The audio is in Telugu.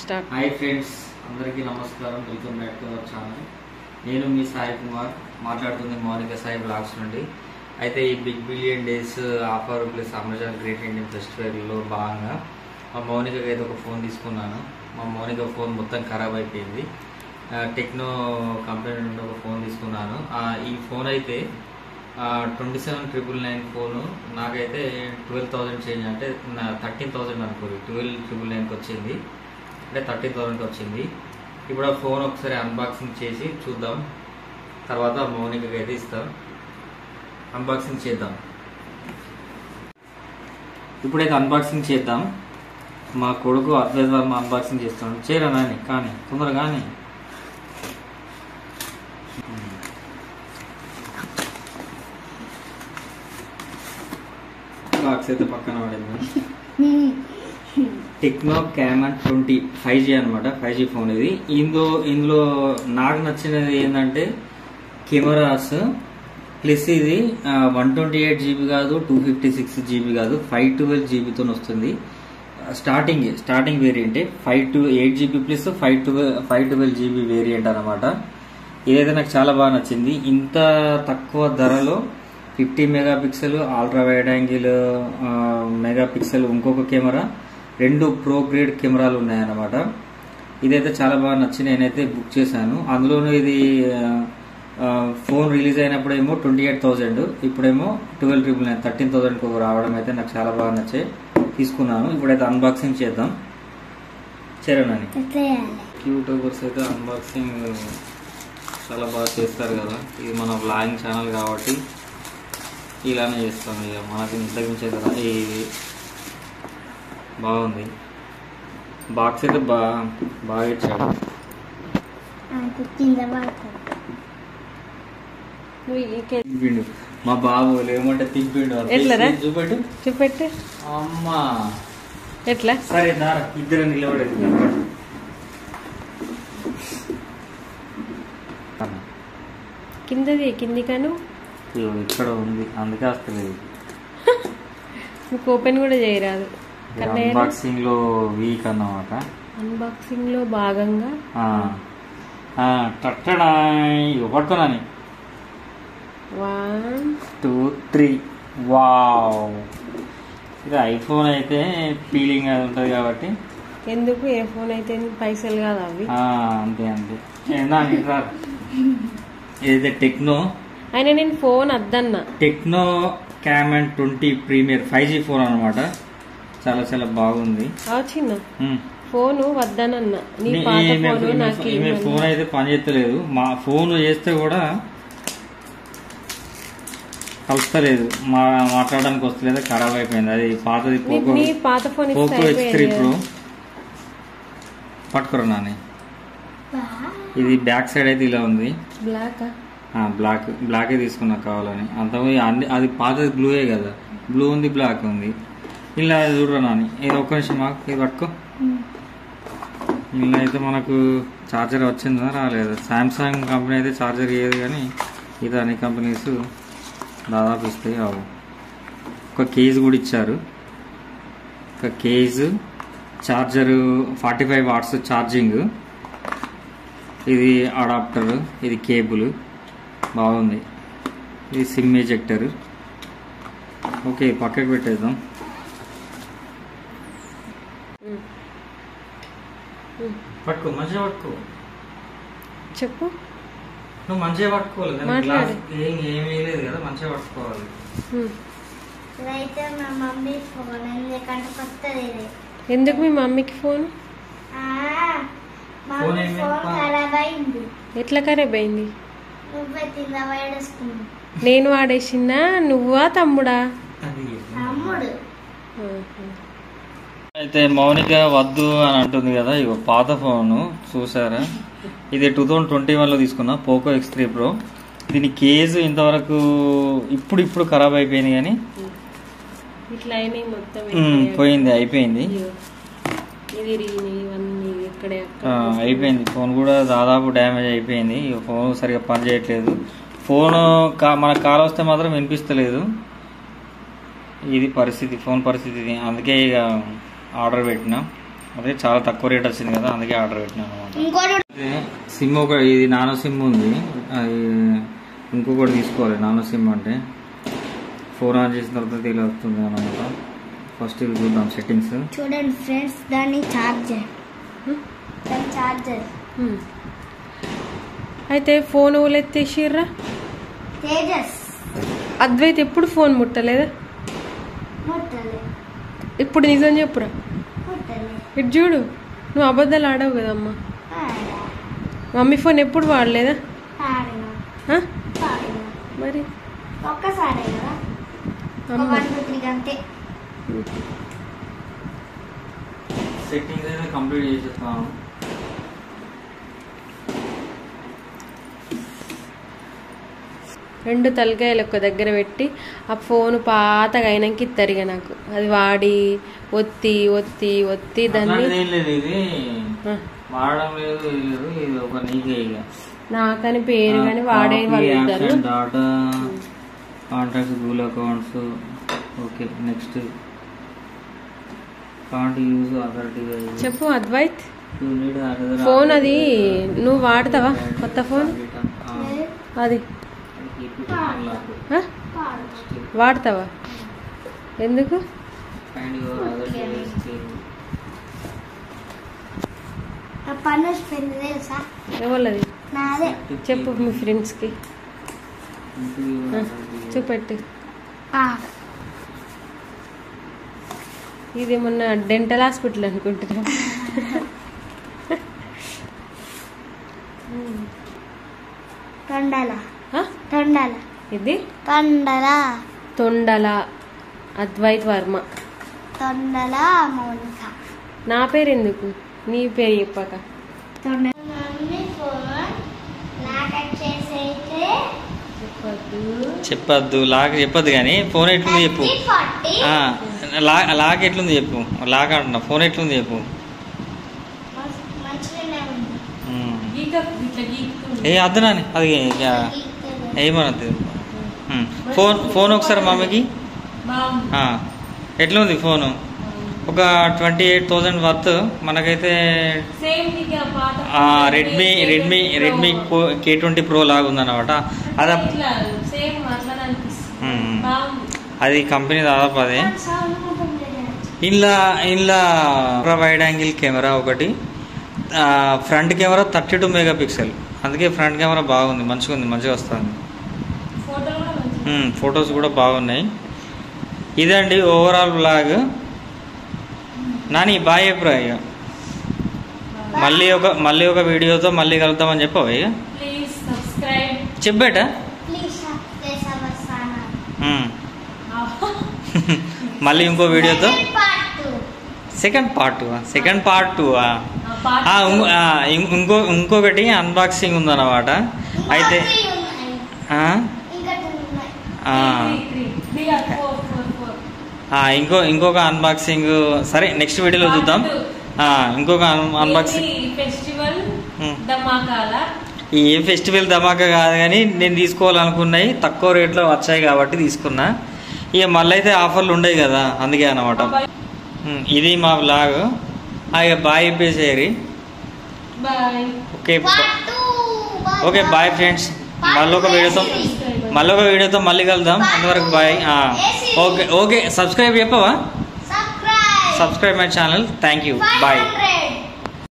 స్టార్ట్. హాయ్ ఫ్రెండ్స్, అందరికీ నమస్కారం. Welcome back to our channel. నేను మీ సాయి కుమార్ మాట్లాడుతుంది మౌనిక సాయి బ్లాగ్స్ నుండి. అయితే ఈ big billion days offer plus Amazon great Indian ఫెస్టివల్లో భాగంగా మా మౌనికకి అయితే ఒక ఫోన్ తీసుకున్నాను. మా మౌనిక ఫోన్ మొత్తం ఖరాబ్ అయిపోయింది. టెక్నో కంపెనీ నుండి ఒక ఫోన్ తీసుకున్నాను. ఈ ఫోన్ అయితే 27,999 ఫోను నాకైతే 12,000 చేంజ్, అంటే 13,000 అనుకోరు, 12,999కి వచ్చింది, అంటే 13,000కి వచ్చింది. ఇప్పుడు ఆ ఫోన్ ఒకసారి అన్బాక్సింగ్ చేసి చూద్దాం, తర్వాత మౌనికకి అయితే ఇస్తాం. అన్బాక్సింగ్ చేద్దాం. ఇప్పుడైతే అన్బాక్సింగ్ చేద్దాం. మా కొడుకు అద్వైత్ వర్మ అన్బాక్సింగ్ చేస్తాను. చేరా నాని, కానీ తొందరగా కానీ. బాక్స్ అయితే పక్కన పడింది. టెక్నో క్యామన్ 20 5G అనమాట, 5G ఫోన్ ఇది. ఇందులో నాకు నచ్చినది ఏంటంటే కెమెరాస్ ప్లస్ ఇది 128 GB కాదు, 256 GB కాదు, 512 GBతో వస్తుంది. Starting variant 8 GB plus 512 GB variant అనమాట. ఇదైతే నాకు చాలా బాగా నచ్చింది. ఇంత తక్కువ ధరలో 50 megapixel ultra wide angle megapixel ఇంకొక కెమెరా, 2 ప్రో గ్రేడ్ కెమెరాలు ఉన్నాయన్నమాట. ఇదైతే చాలా బాగా నచ్చి నేనైతే బుక్ చేశాను. అందులోనూ ఇది ఫోన్ రిలీజ్ అయినప్పుడేమో 28,000, ఇప్పుడేమో 12,999 13,000కు రావడం అయితే నాకు చాలా బాగా నచ్చాయి, తీసుకున్నాను. ఇప్పుడైతే అన్బాక్సింగ్ చేద్దాం. చేరనని యూట్యూబర్స్ అయితే అన్బాక్సింగ్ చాలా బాగా చేస్తారు కదా. ఇది మన వ్లాగింగ్ ఛానల్ కాబట్టి ఇలానే చేస్తాం. ఇక మనకి ఇంతకుమించే కదా. ఇది బాగుంది. బాక్స్ అయితే బాగా ఇచ్చాడు. తిప్పిండు మా బాబు, ఏమంటే తిప్పిండు. చూపెట్టు అమ్మా ఎట్లా. సరే దారా, ఇద్దరు నిలబడేది. కింది కాను ఇక్కడ ఉంది, అందుకే వస్తలేదు. మీకు ఓపెన్ కూడా చేయరాదు. అన్బాక్సింగ్ లో వీక్ అన్నమాట. అన్బాక్సింగ్ లో భాగంగా పట్టుకున్నాను. 1 2 3 వావ్. ఇది ఐఫోన్ అయితే ఫీలింగ్ అది ఉంటుంది కాబట్టి. ఎందుకు ఏ ఫోన్ అయితే పైసలు కాదు అవి. అంతే ఇదైతే టెక్నో. అయినా నేను ఫోన్ వద్దన్నా. Techno Camon 20 premier 5G phone అనమాట. చాలా చాలా బాగుంది. చిన్న ఫోన్ వద్దనన్నా. ఫోన్ అయితే పని చేస్తలేదు. మా ఫోన్ చేస్తే కూడా కలుస్తలేదు, మాట్లాడడానికి వస్తలేదు, ఖరాబ్ అయిపోయింది. అది పాతది పోకో X3 Pro. పట్టుకురా నాని. ఇది బ్యాక్ సైడ్ అయితే ఇలా ఉంది. బ్లాకే తీసుకున్నా కావాలని. అంత అది పాతది బ్లూయే కదా, బ్లూ ఉంది, బ్లాక్ ఉంది. ఇలా చూడరా నాని. ఇది ఒక్క నిమిషం మాకు ఇది పట్టుకో. ఇలా అయితే మనకు ఛార్జర్ వచ్చిందా రాలేదు. శాంసంగ్ కంపెనీ అయితే ఛార్జర్ ఇయ్యదు, కానీ ఇది అన్ని కంపెనీస్ దాదాపు ఇస్తాయి. ఒక కేజ్ కూడా ఇచ్చారు. ఒక కేజ్, ఛార్జరు 45 వాట్స్ ఛార్జింగ్, ఇది అడాప్టర్, ఇది కేబుల్ బాగుంది. ఇది సిమ్ ఎజెక్టర్. ఓకే, పక్కకి పెట్టేద్దాం. పట్టుకో, మంచిగా పట్టుకో. చెప్పు, నువ్వు మంచిగా పట్టుకోవాలి. ఏమీ లేదు కదా, మంచిగా పట్టుకోవాలి. ఎందుకు మీ మమ్మీకి ఫోన్? ఎట్లా ఖరాబ్ అయింది? నేను వాడేసినా, నువ్వా తమ్ముడా? అయితే మౌనిక వద్దు అని అంటుంది కదా. ఇగో పాత ఫోను చూసారా, ఇది 2021లో తీసుకున్నా, పోకో X3 Pro. దీని కేసు ఇంతవరకు ఇప్పుడు ఖరాబ్ అయిపోయింది, కానీ పోయింది, అయిపోయింది, అయిపోయింది. ఫోన్ కూడా దాదాపు డ్యామేజ్ అయిపోయింది. ఫోన్ సరిగా పని చేయట్లేదు. ఫోన్ మనకు కాల్ వస్తే మాత్రం వినిపిస్తలేదు. ఇది పరిస్థితి, ఫోన్ పరిస్థితి. అందుకే ఇక ఆర్డర్ పెట్టినా. అదే చాలా తక్కువ రేట్ వచ్చింది కదా, అందుకే ఆర్డర్ పెట్టినాను అనమాట. సిమ్ ఒక ఇది నానో సిమ్ ఉంది, అది ఇంకొకటి తీసుకోవాలి. నానో సిమ్ అంటే ఫోన్ ఆన్ చేసిన తర్వాత ఇలా వస్తుంది అనమాట. ఫస్ట్ ఇది చూద్దాం సెట్టింగ్స్. చూడండి ఫ్రెండ్స్, దాని చార్జర్ అయితే ఫోన్ ఊలెత్తేసిర్రా. తేజస్ అద్వైత్ ఎప్పుడు ఫోన్ ముట్టలేదా? ఇప్పుడు నిజం చెప్పురా. ఇటు చూడు, నువ్వు అబద్ధాలు ఆడవు కదమ్మా. మమ్మీ ఫోన్ ఎప్పుడు వాడలేదా? మరి ఒక్కసారి కదా, 1 2 3 అంతే. సెట్టింగ్స్ అయితే కంప్లీట్ చేసేస్తాను. రెండు తలకాయలు ఒక దగ్గర పెట్టి ఆ ఫోన్ పాతగా అయినాక ఇస్తారు ఇక నాకు. అది వాడి ఒత్తి ఒత్తి ఒత్తి దాన్ని ఇది వాడడం లేదు, ఇది ఒక నీకే ఇక నాకని పేరు కానీ వాడే వాళ్ళు ఇద్దరు. Data contacts, Google accounts. Okay, next can't use other device. చెప్పు అద్వైత్, ఫోన్ అది నువ్వు వాడతావా? కొత్త ఫోన్ అది వాడతావా? ఎందుకు? ఎవరిది చెప్పు మీ ఫ్రెండ్స్కి చూపెట్టు. ఇది మొన్న డెంటల్ హాస్పిటల్ అనుకుంటున్నా. ఇది తొండల అద్వైత్ వర్మ. తొండల మౌనిక. నా పేరు ఎందుకు, నీ పేరు చెప్పాక. చెప్పద్దు, లాక్ చెప్పద్దు కానీ ఫోన్ ఎట్లుంది చెప్పు. లాక్ ఎట్లుంది చెప్పు. లాక్ అంటున్నా, ఫోన్ ఎట్లుంది చెప్పు. ఏ అద్దు నాని, అది ఏమనద్దు. ఫోన్ ఒకసారి మమ్మీకి. ఎట్లుంది ఫోను? ఒక 28,000 వర్త్ మనకైతే. రెడ్మీ K20 Pro లాగా ఉందన్నమాట. అది కంపెనీ దాదాపు అదే. ఇందులో వైడ్ యాంగిల్ కెమెరా ఒకటి, ఫ్రంట్ కెమెరా 32 మెగాపిక్సెల్. అందుకే ఫ్రంట్ కెమెరా బాగుంది, మంచిగా ఉంది, మంచిగా వస్తుంది. ఫొటోస్ కూడా బాగున్నాయి. ఇదండి ఓవరాల్ బ్లాగ్. నాని బాయ్ ఎప్పుడు ఇక మళ్ళీ ఒక వీడియోతో మళ్ళీ కలుద్దామని చెప్పావు ఇక. చెప్పేట మళ్ళీ ఇంకో వీడియోతో సెకండ్ పార్ట్ 2 ఇంకొకటి అన్బాక్సింగ్ ఉందన్నమాట. అయితే ఇంకొక అన్బాక్సింగ్ సరే నెక్స్ట్ వీడియోలో చూద్దాం. ఇంకొక అన్బాక్సింగ్. ఏ ఫెస్టివల్ ధమాకా కాదు కానీ నేను తీసుకోవాలనుకున్నాయి తక్కువ రేట్లో వచ్చాయి కాబట్టి తీసుకున్నా. ఇక మళ్ళీ అయితే ఆఫర్లు ఉండవు కదా, అందుకే అన్నమాట. ఇది మా బ్లాగ్. ఇక బాయ్ చెప్పేసేరి. Okay bye friends. మళ్ళీ ఒక వీడియోతో మళ్ళీ కలుద్దాం. అంతవరకు బాయ్. ఓకే సబ్స్క్రైబ్ చెప్పవా? Subscribe my channel. Thank you. Bye.